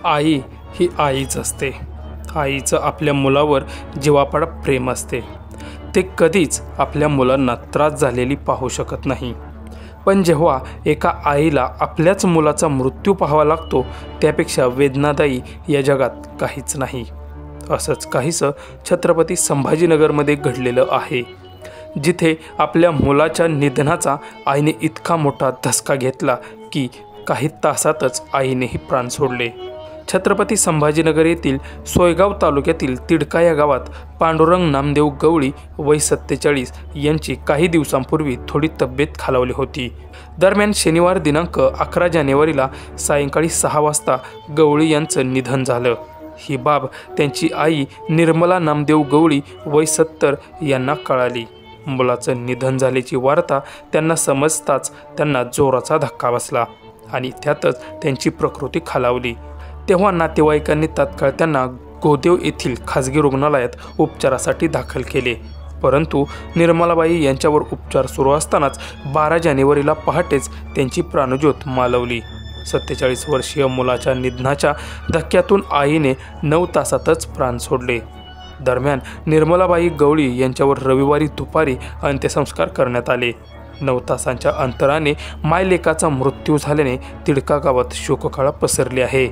आई ही आईच असते। आईचं आपल्या मुलावर जीवापाड प्रेम असते। ते कधीच आपल्या मुलांना त्रास झालेली पाहू शकत नाही। पण जेव्हा एका आईला आपल्याच मुलाचा मृत्यू पाहावा लागतो, त्यापेक्षा वेदनादायी या जगात काहीच नाही। असंच काहीसं छत्रपती संभाजीनगरमध्ये घडलेलं आहे, जिथे आपल्या मुलाच्या निधनाचा आईने इतका मोठा धसका घेतला की काही तासातच आईनेही प्राण सोडले। छत्रपती संभाजीनगर येथील सोयगाव तालुक्यातील तिडका या गावात पांडुरंग नामदेव गवळी वय 47 यांची काही दिवसांपूर्वी थोडी तब्येत खालावली होती। दरम्यान शनिवार दिनांक 11 जानेवारीला सायंकाळी 6 वाजता गवळी यांचं निधन झालं। ही बाब त्यांची आई निर्मला नामदेव गवळी वय 70 यांना कळाली। मुलाचं निधन झाल्याची वार्ता त्यांना समजताच त्यांना जोराचा धक्का बसला आणि त्यातच त्यांची प्रकृती खालावली। तेव्हा नातेवाईकांनी तात्काळ त्यांना गोदेव येथील खाजगी रुग्णालयात उपचारासाठी दाखल केले, परंतु निर्मलाबाई यांच्यावर उपचार सुरू असतानाच 12 जानेवारीला पहाटेच त्यांची प्राणज्योत मालवली। 47 वर्षीय मुलाच्या निधनाच्या धक्क्यातून आईने 9 तासातच प्राण सोडले। दरम्यान निर्मलाबाई गवळी यांच्यावर रविवारी दुपारी अंत्यसंस्कार करण्यात आले। 9 तासांच्या अंतराने मायलेकाचा मृत्यू झाल्याने तिडका गावात शोककळा पसरली आहे।